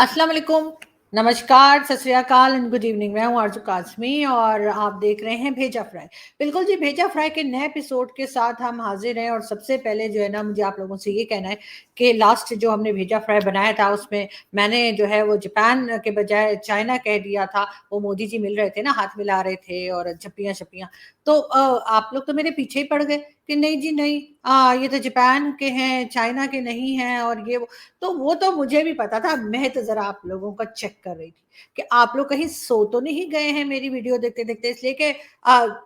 अस्सलाम वालेकुम, नमस्कार, सत श्री अकाल एंड गुड इवनिंग। मैं हूँ आरज़ू काज़मी और आप देख रहे हैं भेजा फ्राई। बिल्कुल जी, भेजा फ्राई के नए एपिसोड के साथ हम हाज़िर हैं और सबसे पहले जो है ना मुझे आप लोगों से ये कहना है कि लास्ट जो हमने भेजा फ्राई बनाया था उसमें मैंने जो है वो जापान के बजाय चाइना कह दिया था। वो मोदी जी मिल रहे थे ना, हाथ मिला रहे थे और झप्पियाँ-शप्पियाँ। तो आप लोग तो मेरे पीछे ही पड़ गए कि नहीं जी नहीं, ये तो जापान के हैं, चाइना के नहीं हैं और ये वो। तो वो तो मुझे भी पता था, मैं तो ज़रा आप लोगों का चेक कर रही थी कि आप लोग कहीं सो तो नहीं गए हैं मेरी वीडियो देखते-देखते, इसलिए कि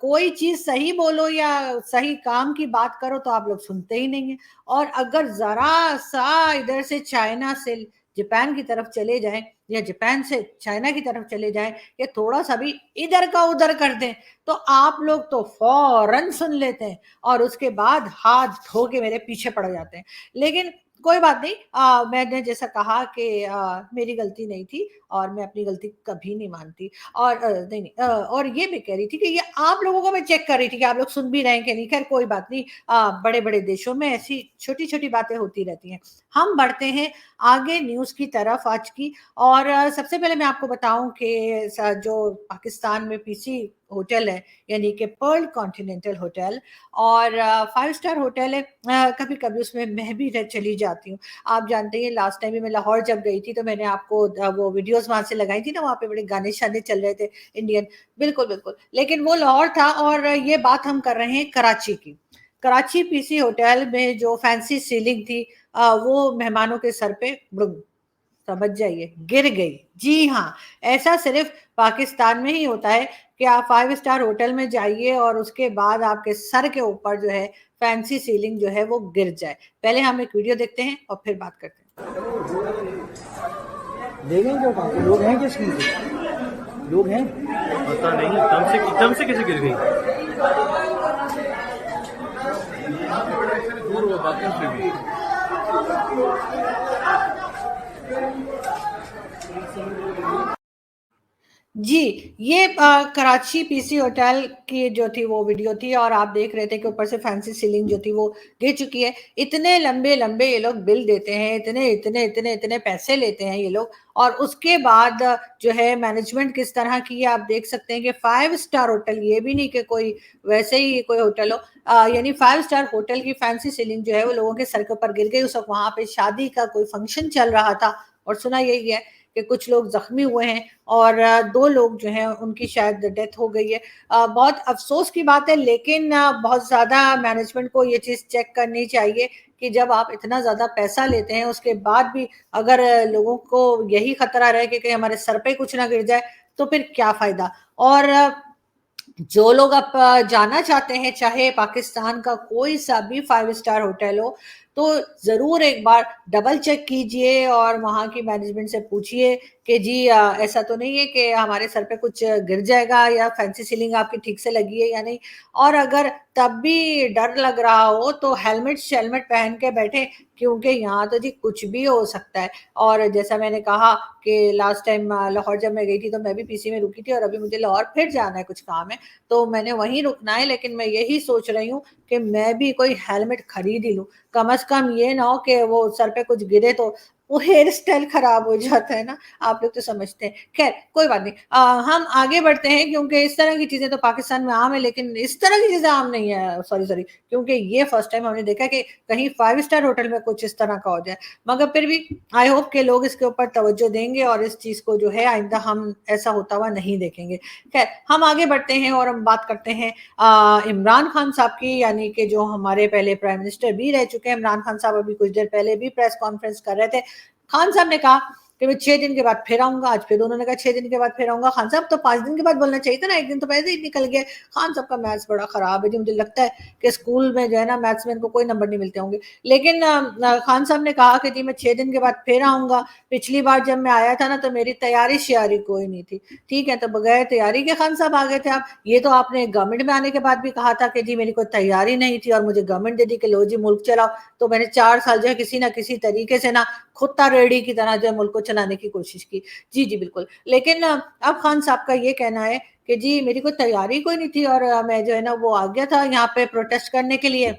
कोई चीज़ सही बोलो या सही काम की बात करो तो आप लोग सुनते ही नहीं हैं। और अगर ज़रा-सा इधर से चाइना से जापान की तरफ चले जाएँ या जापान से चाइना की तरफ चले जाएँ या थोड़ा-सा भी इधर का उधर कर दें, तो आप लोग तो फ़ौरन सुन लेते हैं और उसके बाद हाथ धो के मेरे पीछे पड़ जाते हैं। लेकिन कोई बात नहीं, मैंने जैसा कहा कि मेरी गलती नहीं थी और मैं अपनी गलती कभी नहीं मानती और नहीं, नहीं, और ये भी कह रही थी कि ये आप लोगों को मैं चेक कर रही थी कि आप लोग सुन भी रहे हैं कि नहीं। खैर कोई बात नहीं, बड़े-बड़े देशों में ऐसी छोटी-छोटी बातें होती रहती हैं। हम बढ़ते हैं आगे न्यूज़ की तरफ आज की। और सबसे पहले मैं आपको बताऊँ कि जो पाकिस्तान में पीसी होटल है, यानी कि पर्ल कॉन्टिनेंटल होटल और 5 स्टार होटल है। कभी-कभी उसमें मैं भी चली जाती हूँ। आप जानते हैं लास्ट टाइम भी मैं लाहौर जब गई थी तो मैंने आपको वो वीडियोज़ वहाँ से लगाई थी ना, वहाँ पे बड़े गाने-शाने चल रहे थे इंडियन। बिल्कुल, बिल्कुल। लेकिन वो लाहौर था और ये बात हम कर रहे हैं कराची की। कराची पीसी होटल में जो फैंसी सीलिंग थी, वो मेहमानों के सर पे ब्रुम, समझ जाइए गिर गई। जी हाँ, ऐसा सिर्फ़ पाकिस्तान में ही होता है कि आप 5 स्टार होटल में जाइए और उसके बाद आपके सर के ऊपर जो है फैंसी सीलिंग जो है वो गिर जाए। पहले हम एक वीडियो देखते हैं और फिर बात करते हैं। ले गए क्या उठा के? लोग हैं क्या स्कूल के? लोग हैं? पता नहीं एकदम से कैसे गिर गई। दूर वो बाकी से भी जी, ये कराची पीसी होटल की जो थी वो वीडियो थी और आप देख रहे थे कि ऊपर से फैंसी सीलिंग जो थी वो गिर चुकी है। इतने लंबे-लंबे ये लोग बिल देते हैं, इतने पैसे लेते हैं ये लोग और उसके बाद जो है मैनेजमेंट किस तरह की है आप देख सकते हैं कि 5 स्टार होटल, ये भी नहीं कि कोई वैसे ही कोई होटल हो, यानी 5 स्टार होटल की फैंसी सीलिंग जो है वो लोगों के सर के ऊपर गिर गई। उस वक़्त वहाँ पे शादी का कोई फंक्शन चल रहा था और सुना यही है कि कुछ लोग ज़ख्मी हुए हैं और 2 लोग जो हैं उनकी शायद डेथ हो गई है। बहुत अफ़सोस की बात है, लेकिन बहुत ज़्यादा मैनेजमेंट को ये चीज़ चेक करनी चाहिए कि जब आप इतना ज़्यादा पैसा लेते हैं उसके बाद भी अगर लोगों को यही खतरा रहे कि कहीं हमारे सर पे कुछ ना गिर जाए, तो फिर क्या फ़ायदा। और जो लोग अब जाना चाहते हैं, चाहे पाकिस्तान का कोई सा भी 5 स्टार होटल हो, तो ज़रूर एक बार डबल चेक कीजिए और वहाँ की मैनेजमेंट से पूछिए कि जी ऐसा तो नहीं है कि हमारे सर पे कुछ गिर जाएगा या फैंसी सीलिंग आपकी ठीक से लगी है या नहीं। और अगर तब भी डर लग रहा हो तो हेलमेट-शेलमेट पहन के बैठें, क्योंकि यहाँ तो जी कुछ भी हो सकता है। और जैसा मैंने कहा कि लास्ट टाइम लाहौर जब मैं गई थी तो मैं भी पीसी में रुकी थी और अभी मुझे लाहौर फिर जाना है, कुछ काम है, तो मैंने वहीं रुकना है। लेकिन मैं यही सोच रही हूँ कि मैं भी कोई हेलमेट खरीद ही लूँ। कम से कम ये ना हो कि वो सर पे कुछ गिरे तो वो हेयर स्टाइल खराब हो जाता है ना, आप लोग तो समझते हैं। ख़ैर कोई बात नहीं, हम आगे बढ़ते हैं क्योंकि इस तरह की चीज़ें तो पाकिस्तान में आम है, लेकिन इस तरह की चीज़ें आम नहीं है, सॉरी, क्योंकि ये फर्स्ट टाइम हमने देखा कि कहीं 5 स्टार होटल में कुछ इस तरह का हो जाए। मगर फिर भी आई होप कि लोग इसके ऊपर तवज्जो देंगे और इस चीज़ को जो है आइंदा हम ऐसा होता हुआ नहीं देखेंगे। खैर हम आगे बढ़ते हैं और हम बात करते हैं इमरान खान साहब की, यानी कि जो हमारे पहले प्राइम मिनिस्टर भी रह चुके हैं। इमरान खान साहब अभी कुछ देर पहले भी प्रेस कॉन्फ्रेंस कर रहे थे। खान साहब ने कहा कि मैं 6 दिन के बाद फिर आऊँगा। आज फिर उन्होंने कहा 6 दिन के बाद फिर आऊँगा। खान साहब तो 5 दिन के बाद बोलना चाहिए था ना, 1 दिन तो पहले ही निकल गया। खान साहब का मैथ्स बड़ा खराब है जी, मुझे लगता है कि स्कूल में जो है ना मैथ्स में इनको कोई नंबर नहीं मिलते होंगे। लेकिन खान साहब ने कहा कि जी मैं 6 दिन के बाद फिर आऊँगा। पिछली बार जब मैं आया था ना तो मेरी तैयारी-श्यारी कोई नहीं थी। ठीक है, तो बगैर तैयारी के खान साहब आ गए थे आप। ये तो आपने गवर्नमेंट में आने के बाद भी कहा था कि जी मेरी कोई तैयारी नहीं थी और मुझे गवर्नमेंट दे दी कि लो जी मुल्क चलाओ। तो मैंने 4 साल जो है किसी न किसी तरीके से ना कुत्ता रेड़ी की तरह जो है मुल्क को चलाने की कोशिश की। जी, जी, बिल्कुल। लेकिन अब खान साहब का ये कहना है कि जी मेरी कोई तैयारी कोई नहीं थी और मैं जो है ना वो आ गया था यहाँ पे प्रोटेस्ट करने के लिए।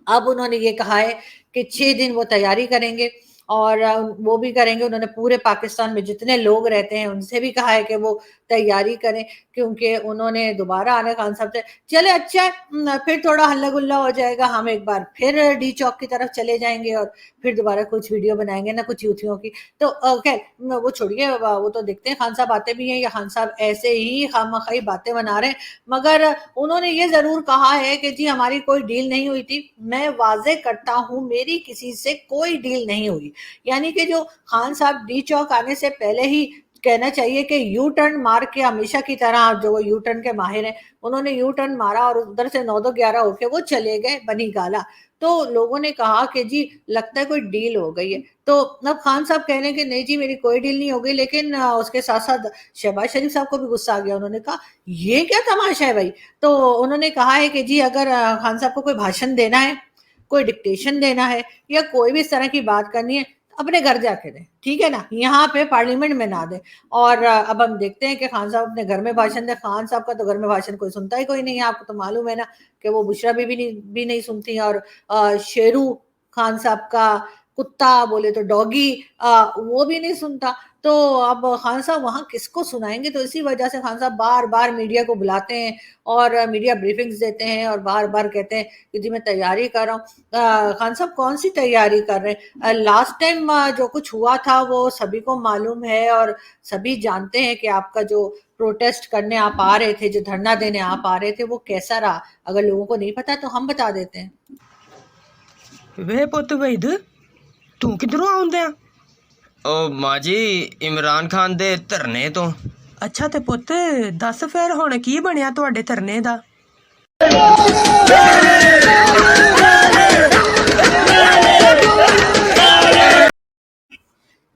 अब उन्होंने ये कहा है कि 6 दिन वो तैयारी करेंगे और वो भी करेंगे। उन्होंने पूरे पाकिस्तान में जितने लोग रहते हैं उनसे भी कहा है कि वो तैयारी करें, क्योंकि उन्होंने दोबारा आना खान साहब से। चले अच्छा है, फिर थोड़ा हल्ला गुल्ला हो जाएगा, हम एक बार फिर डी चौक की तरफ चले जाएंगे और फिर दोबारा कुछ वीडियो बनाएंगे ना कुछ यूथियों की। तो खैर वो छोड़िए, वो तो देखते हैं खान साहब आते भी हैं या खान साहब ऐसे ही खामखाई बातें बना रहे हैं। मगर उन्होंने ये जरूर कहा है कि जी हमारी कोई डील नहीं हुई थी। मैं वाजे करता हूं, मेरी किसी से कोई डील नहीं हुई। यानी कि जो खान साहब डी चौक आने से पहले ही कहना चाहिए कि यू टर्न मार के, हमेशा की तरह जो यू टर्न के माहिर हैं, उन्होंने यू टर्न मारा और उधर से 9-2-11 होके वो चले गए बनी गाला। तो लोगों ने कहा कि जी लगता है कोई डील हो गई है। तो अब खान साहब कह रहे हैं कि नहीं जी मेरी कोई डील नहीं हो गई, लेकिन उसके साथ साथ शहबाज शरीफ साहब को भी गुस्सा आ गया। उन्होंने कहा ये क्या तमाशा है भाई। तो उन्होंने कहा है कि जी अगर खान साहब को कोई भाषण देना है, कोई डिक्टेशन देना है या कोई भी इस तरह की बात करनी है, अपने घर जाके दें, ठीक है ना, यहाँ पे पार्लियामेंट में ना दें। और अब हम देखते हैं कि खान साहब अपने घर में भाषण दें। खान साहब का तो घर में भाषण कोई सुनता ही कोई नहीं है, आपको तो मालूम है ना कि वो बुशरा भी नहीं सुनती। और शेरू खान साहब का कुत्ता, बोले तो डॉगी, वो भी नहीं सुनता। तो अब खान साहब वहां किसको सुनाएंगे। तो इसी वजह से खान साहब बार बार मीडिया को बुलाते हैं और मीडिया ब्रीफिंग्स देते हैं और बार बार कहते हैं कि जी मैं तैयारी कर रहा हूँ। खान साहब कौन सी तैयारी कर रहे हैं। लास्ट टाइम जो कुछ हुआ था वो सभी को मालूम है और सभी जानते हैं कि आपका जो प्रोटेस्ट करने आप आ रहे थे, जो धरना देने आप आ रहे थे, वो कैसा रहा। अगर लोगों को नहीं पता तो हम बता देते हैं। ਵੇ ਪੁੱਤ ਵੈਦ ਤੂੰ ਕਿੱਧਰੋਂ ਆਉਂਦਿਆ? ਉਹ ਮਾਂ ਜੀ ਇਮਰਾਨ ਖਾਨ ਦੇ ਧਰਨੇ ਤੋਂ। ਅੱਛਾ ਤੇ ਪੁੱਤ ਦੱਸ ਫਿਰ ਹੁਣ ਕੀ ਬਣਿਆ ਤੁਹਾਡੇ ਧਰਨੇ ਦਾ?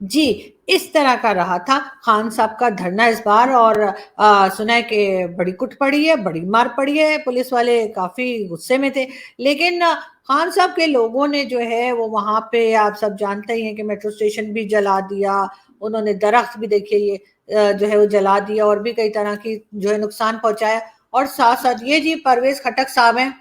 जी इस तरह का रहा था खान साहब का धरना इस बार। और सुना है कि बड़ी कुट पड़ी है, बड़ी मार पड़ी है, पुलिस वाले काफी गुस्से में थे। लेकिन खान साहब के लोगों ने जो है वो वहां पे, आप सब जानते ही हैं कि मेट्रो स्टेशन भी जला दिया, उन्होंने दरख्त भी देखिए ये जो है वो जला दिया और भी कई तरह की जो है नुकसान पहुंचाया। और साथ साथ ये जी परवेज खटक साहब हैं,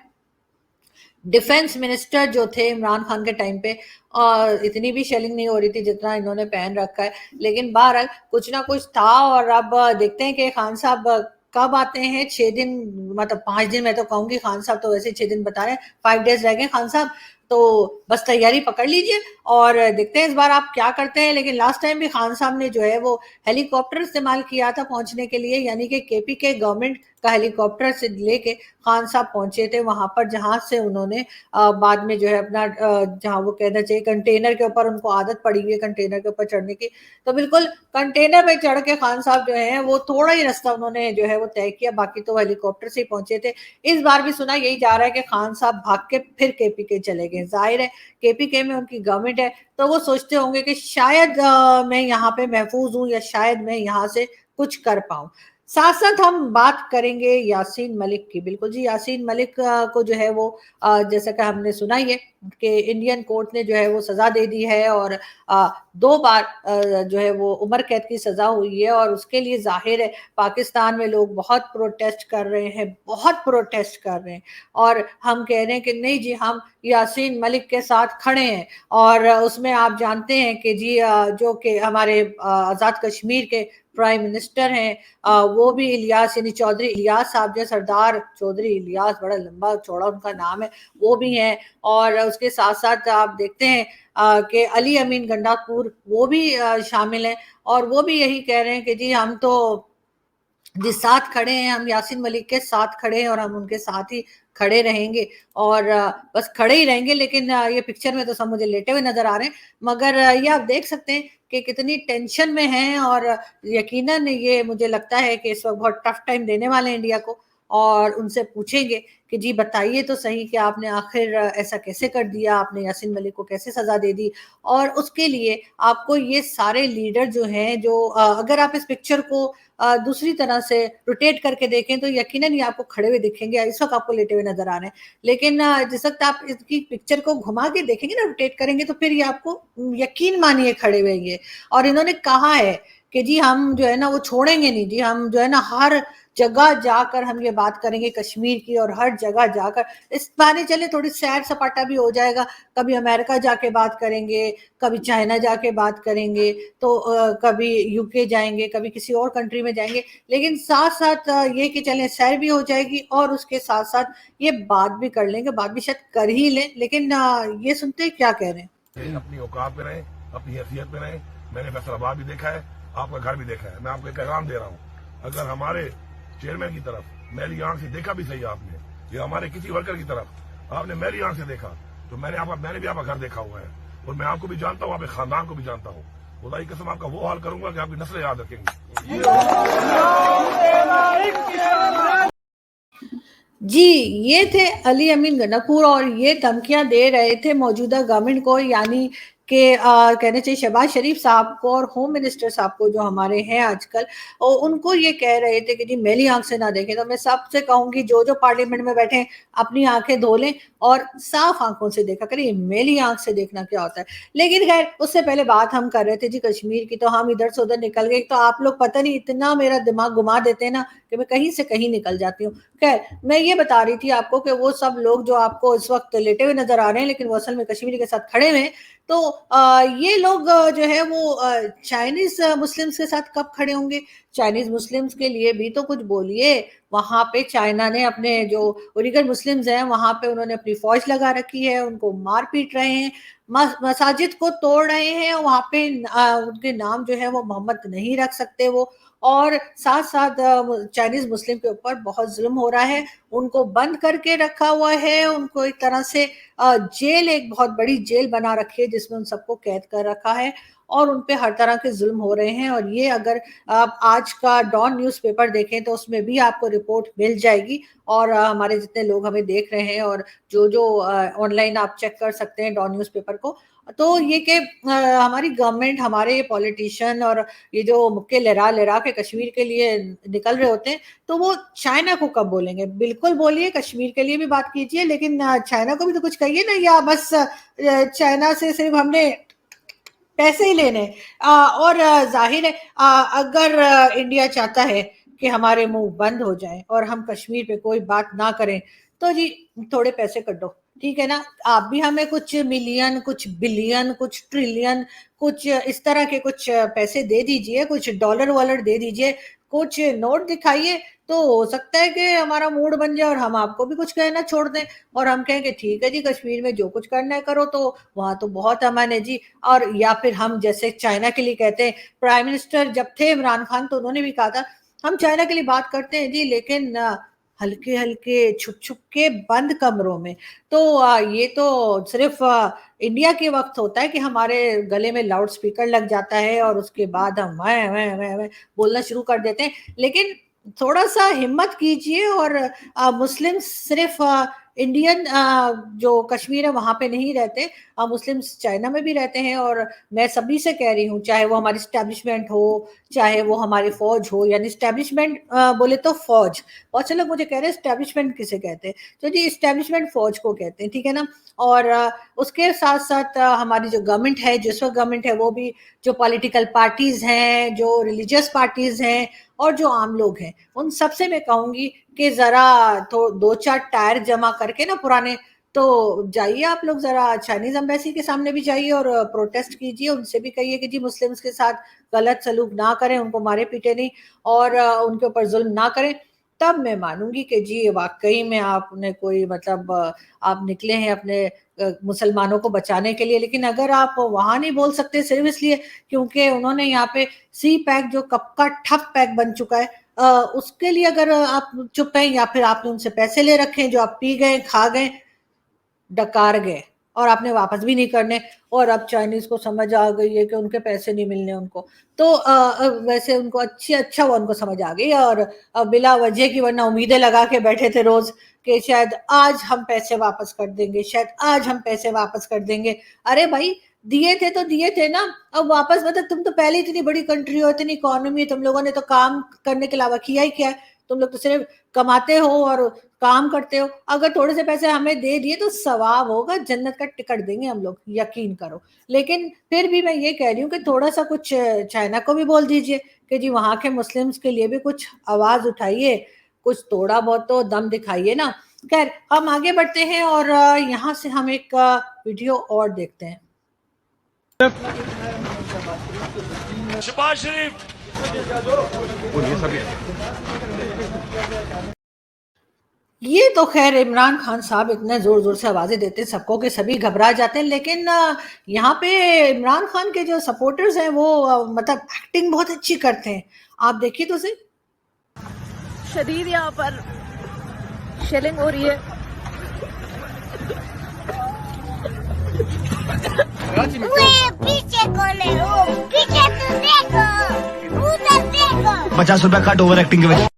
डिफेंस मिनिस्टर जो थे इमरान खान के टाइम पे, और इतनी भी शेलिंग नहीं हो रही थी जितना इन्होंने पहन रखा है। लेकिन बहरहाल कुछ ना कुछ था। और अब देखते हैं कि खान साहब कब आते हैं। 6 दिन, मतलब 5 दिन मैं तो कहूंगी, खान साहब तो वैसे 6 दिन बता रहे हैं, 5 डेज रह गए खान साहब। तो बस तैयारी पकड़ लीजिए और देखते हैं इस बार आप क्या करते हैं। लेकिन लास्ट टाइम भी खान साहब ने जो है वो हेलीकॉप्टर इस्तेमाल किया था पहुंचने के लिए, यानी कि केपी के गवर्नमेंट का हेलीकॉप्टर से लेके खान साहब पहुंचे थे वहां पर, जहां से उन्होंने बाद में जो है अपना जहां वो कहना चाहिए कंटेनर के ऊपर, उनको आदत पड़ी हुई है कंटेनर के ऊपर चढ़ने की, तो बिल्कुल कंटेनर पे चढ़ के खान साहब जो है वो थोड़ा ही रास्ता उन्होंने जो है वो तय किया, बाकी तो हेलीकॉप्टर से ही पहुंचे थे। इस बार भी सुना यही जा रहा है कि खान साहब भाग के फिर केपी के चले गए। जाहिर है केपी के में उनकी गवर्नमेंट है, तो वो सोचते होंगे कि शायद मैं यहाँ पे महफूज हूँ या शायद मैं यहाँ से कुछ कर पाऊं। साथ साथ हम बात करेंगे यासीन मलिक की। बिल्कुल जी, यासीन मलिक को जो है वो जैसा कि हमने सुना ही है कि इंडियन कोर्ट ने जो है वो सजा दे दी है और 2 बार जो है वो उम्र कैद की सजा हुई है। और उसके लिए जाहिर है पाकिस्तान में लोग बहुत प्रोटेस्ट कर रहे हैं, बहुत प्रोटेस्ट कर रहे हैं। और हम कह रहे हैं कि नहीं जी हम यासीन मलिक के साथ खड़े हैं। और उसमें आप जानते हैं कि जी जो कि हमारे आज़ाद कश्मीर के प्राइम मिनिस्टर हैं, वो भी इलियास, यानी चौधरी इलियास साहब, जो सरदार चौधरी इलियास, बड़ा लंबा चौड़ा उनका नाम है, वो भी हैं। और उसके साथ साथ आप देखते हैं कि अली अमीन गंडापुर वो भी शामिल हैं और वो भी यही कह रहे हैं कि जी हम तो जिस साथ खड़े हैं, हम यासीन मलिक के साथ खड़े हैं और हम उनके साथ ही खड़े रहेंगे। और बस खड़े ही रहेंगे। लेकिन ये पिक्चर में तो सब मुझे लेटे हुए नजर आ रहे हैं, मगर ये आप देख सकते हैं कि कितनी टेंशन में हैं। और यकीनन ये मुझे लगता है कि इस वक्त बहुत टफ टाइम देने वाले हैं इंडिया को। और उनसे पूछेंगे कि जी बताइए तो सही कि आपने आखिर ऐसा कैसे कर दिया, आपने यासीन मलिक को कैसे सजा दे दी। और उसके लिए आपको ये सारे लीडर जो हैं, जो अगर आप इस पिक्चर को दूसरी तरह से रोटेट करके देखें तो यकीनन ये आपको खड़े हुए दिखेंगे। इस वक्त आपको लेटे हुए नजर आ रहे हैं, लेकिन जिस वक्त आप इसकी पिक्चर को घुमा के देखेंगे ना, रोटेट करेंगे, तो फिर ये आपको यकीन मानिए खड़े हुए। और इन्होंने कहा है कि जी हम जो है ना वो छोड़ेंगे नहीं जी, हम जो है ना हर जगह जाकर हम ये बात करेंगे कश्मीर की, और हर जगह जाकर इस बहाने चले थोड़ी सैर सपाटा भी हो जाएगा। कभी अमेरिका जाके बात करेंगे, कभी चाइना जाके बात करेंगे, तो कभी यूके जाएंगे, कभी किसी और कंट्री में जाएंगे, लेकिन साथ साथ ये कि चलें सैर भी हो जाएगी और उसके साथ साथ ये बात भी कर लेंगे, बात भी शायद कर ही लें। लेकिन ये सुनते हैं क्या कह रहे हैं। अपनी औकात पे रहें, अपनी हैसियत पे रहें। मैंने फैसलाबाद भी देखा है, आपका घर भी देखा है। मैं आपको एक पैगाम दे रहा हूँ, अगर हमारे चेयरमैन की तरफ मेरी आंख से देखा भी सही आपने, या हमारे किसी वर्कर की तरफ आपने मेरी आंख से देखा, तो मैंने भी आपका घर देखा हुआ है, और मैं आपको भी जानता हूँ, आपके खानदान को भी जानता हूँ। खुदा की कसम आपका वो हाल करूंगा कि आपकी नस्लें याद रखेंगी। जी, ये थे अली अमीन गन्नापुर, और ये धमकियां दे रहे थे मौजूदा गवर्नमेंट को, यानी कि कहने चाहिए शहबाज शरीफ साहब को और होम मिनिस्टर साहब को जो हमारे हैं आजकल, और उनको ये कह रहे थे कि जी मेरी आंख से ना देखें। तो मैं सबसे कहूंगी जो जो पार्लियामेंट में बैठे हैं अपनी आंखें धो लें और साफ आंखों से देखा करें, मेरी आंख से देखना क्या होता है। लेकिन खैर उससे पहले बात हम कर रहे थे जी कश्मीर की, तो हम इधर से उधर निकल गए। तो आप लोग पता नहीं इतना मेरा दिमाग घुमा देते हैं ना कि मैं कहीं से कहीं निकल जाती हूँ। खैर मैं ये बता रही थी आपको कि वो सब लोग जो आपको इस वक्त लेटे हुए नजर आ रहे हैं, लेकिन वो असल में कश्मीरी के साथ खड़े हुए हैं, तो ये लोग जो है वो चाइनीज मुस्लिम्स के साथ कब खड़े होंगे? चाइनीज मुस्लिम्स के लिए भी तो कुछ बोलिए। वहां पे चाइना ने अपने जो उइगर मुस्लिम्स हैं वहां पे उन्होंने अपनी फौज लगा रखी है, उनको मार पीट रहे हैं, मसाजिद को तोड़ रहे हैं, वहां पे उनके नाम जो है वो मोहम्मद नहीं रख सकते वो, और साथ साथ चाइनीज मुस्लिम के ऊपर बहुत जुल्म हो रहा है, उनको बंद करके रखा हुआ है, उनको एक तरह से जेल, एक बहुत बड़ी जेल बना रखी है जिसमें उन सबको कैद कर रखा है, और उन पे हर तरह के जुल्म हो रहे हैं। और ये अगर आप आज का डॉन न्यूज़पेपर देखें तो उसमें भी आपको रिपोर्ट मिल जाएगी, और हमारे जितने लोग हमें देख रहे हैं और जो जो ऑनलाइन आप चेक कर सकते हैं डॉन न्यूज़पेपर को, तो ये कि हमारी गवर्नमेंट, हमारे पॉलिटिशियन और ये जो मुक्के लहरा लहरा के कश्मीर के लिए निकल रहे होते हैं, तो वो चाइना को कब बोलेंगे? बिल्कुल बोलिए, कश्मीर के लिए भी बात कीजिए, लेकिन चाइना को भी तो कुछ कहिए ना, या बस चाइना से सिर्फ हमने पैसे ही लेने। और जाहिर है अगर इंडिया चाहता है कि हमारे मुंह बंद हो जाए और हम कश्मीर पे कोई बात ना करें, तो जी थोड़े पैसे कटो, ठीक है ना। आप भी हमें कुछ मिलियन, कुछ बिलियन, कुछ ट्रिलियन, कुछ इस तरह के कुछ पैसे दे दीजिए, कुछ डॉलर वॉलर दे दीजिए, कुछ नोट दिखाइए, तो हो सकता है कि हमारा मूड बन जाए और हम आपको भी कुछ कहना छोड़ दें, और हम कहें कि ठीक है जी कश्मीर में जो कुछ करना है करो, तो वहां तो बहुत अमन है जी। और या फिर हम जैसे चाइना के लिए कहते हैं, प्राइम मिनिस्टर जब थे इमरान खान तो उन्होंने भी कहा था हम चाइना के लिए बात करते हैं जी, लेकिन हल्के हल्के छुप छुप के बंद कमरों में। तो ये तो सिर्फ इंडिया के वक्त होता है कि हमारे गले में लाउड स्पीकर लग जाता है और उसके बाद हम मैं बोलना शुरू कर देते हैं। लेकिन थोड़ा सा हिम्मत कीजिए, और मुस्लिम सिर्फ इंडियन जो कश्मीर है वहां पे नहीं रहते, मुस्लिम्स चाइना में भी रहते हैं। और मैं सभी से कह रही हूँ, चाहे वो हमारी स्टैब्लिशमेंट हो, चाहे वो हमारी फौज हो, यानी स्टैब्लिशमेंट बोले तो फौज, बहुत से लोग मुझे कह रहे हैं स्टैब्लिशमेंट किसे कहते हैं, तो जी स्टैब्लिशमेंट फौज को कहते हैं, ठीक है ना। और उसके साथ साथ हमारी जो गवर्नमेंट है, जिस वक्त गवर्नमेंट है, वो भी जो पॉलिटिकल पार्टीज हैं, जो रिलीजियस पार्टीज हैं, और जो आम लोग हैं, उन सबसे मैं कहूंगी कि जरा तो 2-4 टायर जमा करके ना पुराने, तो जाइए आप लोग जरा चाइनीज एम्बेसी के सामने भी जाइए और प्रोटेस्ट कीजिए, उनसे भी कहिए कि जी मुस्लिम्स के साथ गलत सलूक ना करें, उनको मारे पीटे नहीं, और उनके ऊपर जुल्म ना करें। तब मैं मानूंगी कि जी वाकई में आपने कोई मतलब आप निकले हैं अपने मुसलमानों को बचाने के लिए। लेकिन अगर आप वहां नहीं बोल सकते सिर्फ इसलिए क्योंकि उन्होंने यहाँ पे सी पैक जो कप का ठप पैक बन चुका है, उसके लिए अगर आप चुप हैं, या फिर आपने उनसे पैसे ले रखे हैं जो आप पी गए, खा गए, डकार गए, और आपने वापस भी नहीं करने, और अब चाइनीज को समझ आ गई है कि उनके पैसे नहीं मिलने उनको, तो वैसे उनको अच्छा हुआ उनको समझ आ गई, और बिला वजह की, वरना उम्मीदें लगा के बैठे थे रोज कि शायद आज हम पैसे वापस कर देंगे, शायद आज हम पैसे वापस कर देंगे। अरे भाई दिए थे ना, अब वापस, मतलब तुम तो पहले इतनी बड़ी कंट्री हो, इतनी इकोनॉमी, तुम लोगों ने तो काम करने के अलावा किया ही क्या है, तुम लोग तो सिर्फ कमाते हो और काम करते हो। अगर थोड़े से पैसे हमें दे दिए तो सवाब होगा, जन्नत का टिकट देंगे हम लोग, यकीन करो। लेकिन फिर भी मैं ये कह रही हूँ कि थोड़ा सा कुछ चाइना को भी बोल दीजिए कि जी वहां के मुस्लिम्स के लिए भी कुछ आवाज उठाइए, कुछ थोड़ा बहुत तो दम दिखाइए ना। खैर, हम आगे बढ़ते हैं और यहाँ से हम एक वीडियो और देखते हैं। शहबाज शरीफ ये तो खैर इमरान खान साहब इतने जोर जोर से आवाजें देते हैं सबको कि सभी घबरा जाते हैं, लेकिन यहाँ पे इमरान खान के जो सपोर्टर्स हैं वो मतलब एक्टिंग बहुत अच्छी करते हैं। आप देखिए तो सही। शदीद यहाँ पर शेलिंग हो रही है। पीछे कौन है? पीछे तो देखो, उधर देखो। 50 रुपया कट ओवर एक्टिंग के वजह।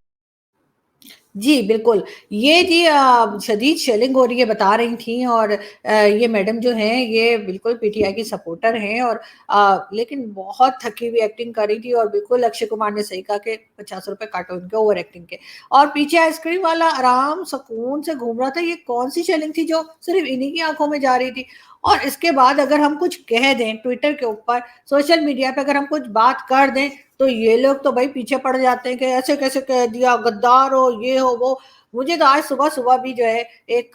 जी बिल्कुल, ये जी शदीद शेलिंग हो रही है बता रही थी, और ये मैडम जो हैं ये बिल्कुल पीटीआई की सपोर्टर हैं, और लेकिन बहुत थकी हुई एक्टिंग कर रही थी, और बिल्कुल अक्षय कुमार ने सही कहा कि 50 रुपए काटो इनके ओवर एक्टिंग के। और पीछे आइसक्रीम वाला आराम सुकून से घूम रहा था। ये कौन सी शेलिंग थी जो सिर्फ इन्हीं की आंखों में जा रही थी? और इसके बाद अगर हम कुछ कह दें ट्विटर के ऊपर, सोशल मीडिया पे अगर हम कुछ बात कर दें, तो ये लोग तो भाई पीछे पड़ जाते हैं कि ऐसे कैसे कह दिया, गद्दार हो, ये हो वो। मुझे तो आज सुबह सुबह भी जो है एक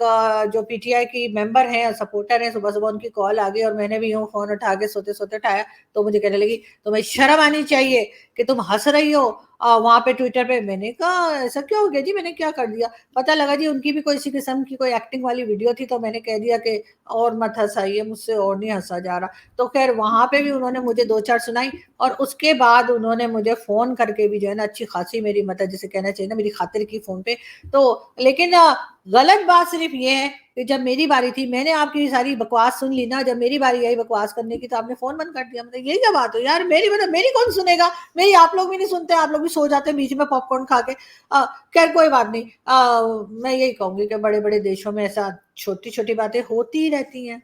जो पीटीआई की मेंबर हैं, सपोर्टर हैं, सुबह सुबह उनकी कॉल आ गई, और मैंने भी यूं फोन उठा के सोते सोते उठाया, तो मुझे कहने लगी तुम्हें शर्म आनी चाहिए कि तुम हंस रही हो वहां पे ट्विटर पे। मैंने कहा ऐसा क्या हो गया जी, मैंने क्या कर दिया? पता लगा जी उनकी भी कोई इसी किस्म की कोई एक्टिंग वाली वीडियो थी, तो मैंने कह दिया कि और मत हंसाइए, मुझसे और नहीं हंसा जा रहा। तो खैर वहां पे भी उन्होंने मुझे दो चार सुनाई, और उसके बाद उन्होंने मुझे फोन करके भी जो है ना अच्छी खासी मेरी मतलब जिसे कहना चाहिए ना मेरी खातिर की फोन पे। तो लेकिन गलत बात सिर्फ ये है कि जब मेरी बारी थी, मैंने आपकी सारी बकवास सुन ली ना, जब मेरी बारी आई बकवास करने की तो आपने फोन बंद कर दिया। मतलब ये क्या बात हो यार, मेरी मतलब मेरी कौन सुनेगा? मेरी आप लोग भी नहीं सुनते, आप लोग भी सो जाते हैं बीच में पॉपकॉर्न खा के। खैर कोई बात नहीं। मैं यही कहूंगी कि बड़े बड़े देशों में ऐसा छोटी छोटी बातें होती ही रहती हैं।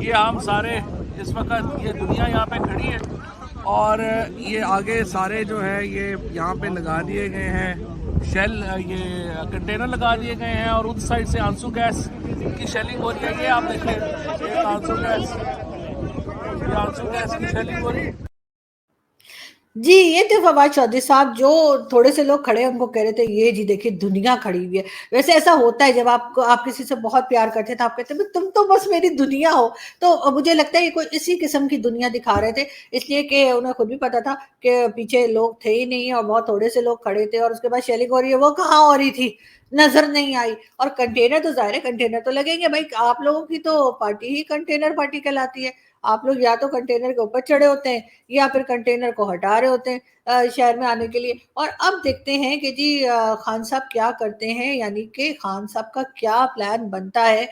ये हम सारे इस वक्त ये दुनिया यहाँ पे खड़ी है, और ये आगे सारे जो है ये यहाँ पे लगा दिए गए हैं शेल, ये कंटेनर लगा दिए गए हैं, और उस साइड से आंसू गैस की शेलिंग हो रही है। ये आप देखें, ये आंसू गैस की शेलिंग हो रही है। जी ये थे फवाद चौधरी साहब, जो थोड़े से लोग खड़े उनको कह रहे थे ये जी देखिए दुनिया खड़ी हुई है। वैसे ऐसा होता है जब आप किसी से बहुत प्यार करते हैं तो आप कहते हैं तुम तो बस मेरी दुनिया हो। तो मुझे लगता है ये कोई इसी किस्म की दुनिया दिखा रहे थे, इसलिए कि उन्हें खुद भी पता था कि पीछे लोग थे ही नहीं और बहुत थोड़े से लोग खड़े थे। और उसके बाद शेलिंग हो रही है, वो कहाँ हो रही थी, नजर नहीं आई। और कंटेनर तो जाहिर है कंटेनर तो लगेंगे भाई, आप लोगों की तो पार्टी ही कंटेनर पार्टी कहलाती है। आप लोग या तो कंटेनर के ऊपर चढ़े होते हैं या फिर कंटेनर को हटा रहे होते हैं शहर में आने के लिए। और अब देखते हैं कि जी खान साहब क्या करते हैं, यानी कि खान साहब का क्या प्लान बनता है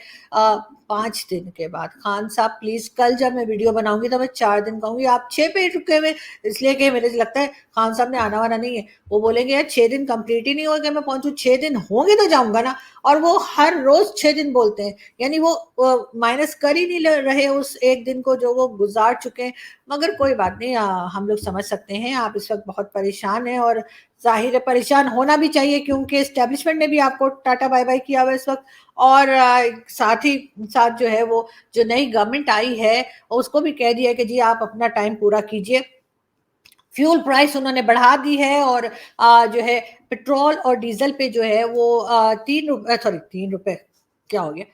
5 दिन के बाद। खान साहब प्लीज, कल जब मैं वीडियो बनाऊंगी तो मैं 4 दिन कहूंगी, आप 6 पे रुके हुए, इसलिए कि मुझे लगता है खान साहब ने आना वाना नहीं है। वो बोलेंगे यार 6 दिन कंप्लीट ही नहीं होगा, मैं पहुंचू, 6 दिन होंगे तो जाऊंगा ना। और वो हर रोज 6 दिन बोलते हैं, यानी वो माइनस कर ही नहीं रहे उस एक दिन को जो वो गुजार चुके हैं। मगर कोई बात नहीं, हम लोग समझ सकते हैं आप इस वक्त बहुत परेशान हैं, और जाहिर है परेशान होना भी चाहिए, क्योंकि एस्टेब्लिशमेंट ने भी आपको टाटा बाय बाय किया हुआ इस वक्त। और साथ ही साथ जो है वो जो नई गवर्नमेंट आई है उसको भी कह दिया कि जी आप अपना टाइम पूरा कीजिए। फ्यूल प्राइस उन्होंने बढ़ा दी है, और जो है पेट्रोल और डीजल पे जो है वो 3 रुपए क्या हो गया,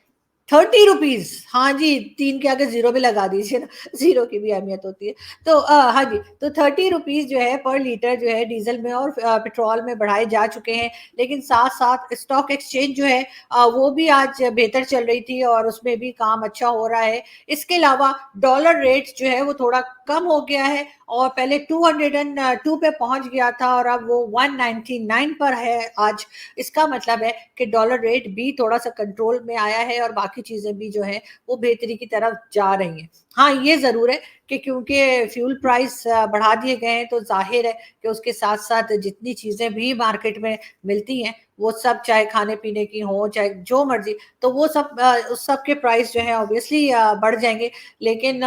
30 रुपीज। हाँ जी, 3 के आगे जीरो भी लगा दीजिए ना, जीरो की भी अहमियत होती है। तो हाँ जी, तो 30 रुपीज जो है पर लीटर जो है डीजल में और पेट्रोल में बढ़ाए जा चुके हैं। लेकिन साथ साथ स्टॉक एक्सचेंज जो है वो भी आज बेहतर चल रही थी और उसमें भी काम अच्छा हो रहा है। इसके अलावा डॉलर रेट जो है वो थोड़ा कम हो गया है, और पहले 202 पे पहुंच गया था और अब वो 199 पर है आज। इसका मतलब है कि डॉलर रेट भी थोड़ा सा कंट्रोल में आया है और बाकी चीजें भी जो है वो बेहतरी की तरफ जा रही हैं। हाँ ये जरूर है कि क्योंकि फ्यूल प्राइस बढ़ा दिए गए हैं, तो जाहिर है कि उसके साथ साथ जितनी चीजें भी मार्केट में मिलती हैं वो सब, चाहे खाने पीने की हो चाहे जो मर्जी, तो वो सब उस सब के प्राइस जो है ऑब्वियसली बढ़ जाएंगे। लेकिन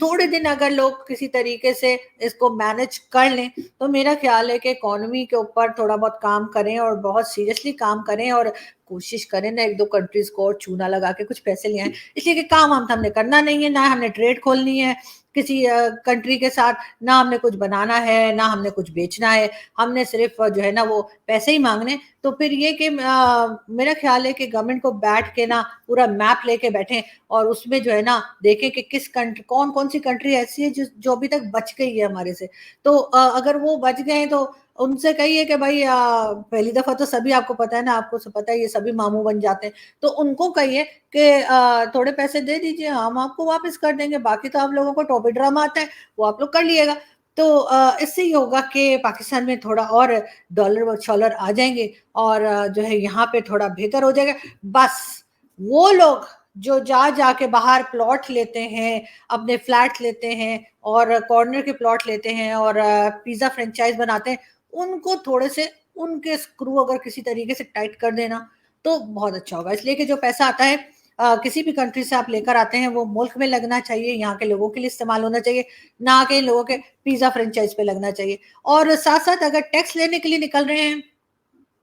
थोड़े दिन अगर लोग किसी तरीके से इसको मैनेज कर लें तो मेरा ख्याल है कि इकोनॉमी के ऊपर थोड़ा बहुत काम करें और बहुत सीरियसली काम करें और कोशिश करें ना 1-2 कंट्रीज को और चूना लगा के कुछ पैसे ले आए, इसलिए कि काम हमने करना नहीं है, ना हमने ट्रेड खोलनी है किसी कंट्री के साथ, ना हमने कुछ बनाना है, ना हमने कुछ बेचना है, हमने सिर्फ जो है ना वो पैसे ही मांगने। तो फिर ये कि मेरा ख्याल है कि गवर्नमेंट को बैठ के ना पूरा मैप लेके बैठें और उसमें जो है ना देखें कि किस कंट्री, कौन कौन सी कंट्री ऐसी है जो अभी तक बच गई है हमारे से। तो अगर वो बच गए तो उनसे कहिए कि भाई पहली दफा तो सभी, आपको पता है ना, आपको पता है ये सभी मामू बन जाते हैं, तो उनको कहिए कि थोड़े पैसे दे दीजिए, हम आपको वापस कर देंगे, बाकी तो आप लोगों को टॉपी ड्रामा आता है वो आप लोग कर लिएगा। तो इससे ये होगा कि पाकिस्तान में थोड़ा और डॉलर शॉलर आ जाएंगे और जो है यहाँ पे थोड़ा बेहतर हो जाएगा। बस वो लोग जो जाके बाहर प्लॉट लेते हैं, अपने फ्लैट लेते हैं और कॉर्नर के प्लॉट लेते हैं और पिज्जा फ्रेंचाइज बनाते हैं, उनको थोड़े से उनके स्क्रू अगर किसी तरीके से टाइट कर देना तो बहुत अच्छा होगा। इसलिए कि जो पैसा आता है किसी भी कंट्री से आप लेकर आते हैं वो मुल्क में लगना चाहिए, यहाँ के लोगों के लिए इस्तेमाल होना चाहिए, ना कि लोगों के पिज्जा फ्रेंचाइज पे लगना चाहिए। और साथ साथ अगर टैक्स लेने के लिए निकल रहे हैं,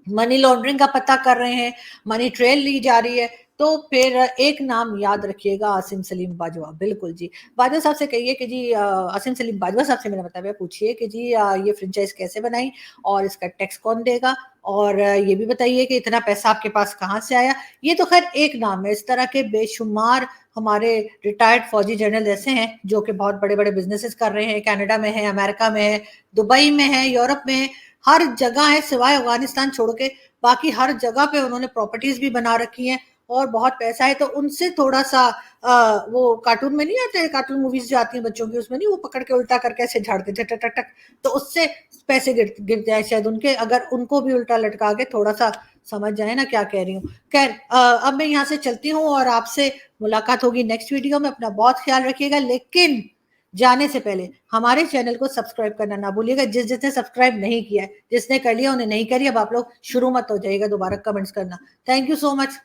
मनी लॉन्ड्रिंग का पता कर रहे हैं, मनी ट्रेल ली जा रही है, तो फिर एक नाम याद रखिएगा, आसिम सलीम बाजवा। बिल्कुल जी, बाजवा साहब से कहिए कि जी आसिम सलीम बाजवा साहब से मेरा मतलब है, पूछिए कि जी ये फ्रेंचाइज कैसे बनाई और इसका टैक्स कौन देगा, और ये भी बताइए कि इतना पैसा आपके पास कहाँ से आया। ये तो खैर एक नाम है, इस तरह के बेशुमार हमारे रिटायर्ड फौजी जनरल ऐसे हैं जो कि बहुत बड़े बड़े बिजनेसेस कर रहे हैं, कनाडा में है, अमेरिका में है, दुबई में है, यूरोप में है, हर जगह है सिवाय अफगानिस्तान छोड़ के, बाकी हर जगह पे उन्होंने प्रॉपर्टीज भी बना रखी हैं और बहुत पैसा है। तो उनसे थोड़ा सा वो कार्टून में नहीं आते हैं, कार्टून मूवीज जो आती हैं बच्चों की, उसमें नहीं वो पकड़ के उल्टा करके ऐसे झाड़ते थे टक टक टक, तो उससे पैसे गिर जाए शायद उनके, अगर उनको भी उल्टा लटका के थोड़ा सा समझ जाए ना क्या कह रही हूँ। खैर अब मैं यहाँ से चलती हूँ और आपसे मुलाकात होगी नेक्स्ट वीडियो में। अपना बहुत ख्याल रखिएगा, लेकिन जाने से पहले हमारे चैनल को सब्सक्राइब करना ना भूलिएगा। जिसने सब्सक्राइब नहीं किया है, जिसने कर लिया उन्हें नहीं करिए, अब आप लोग शुरू मत हो जाइएगा दोबारा कमेंट्स करना। Thank you so much.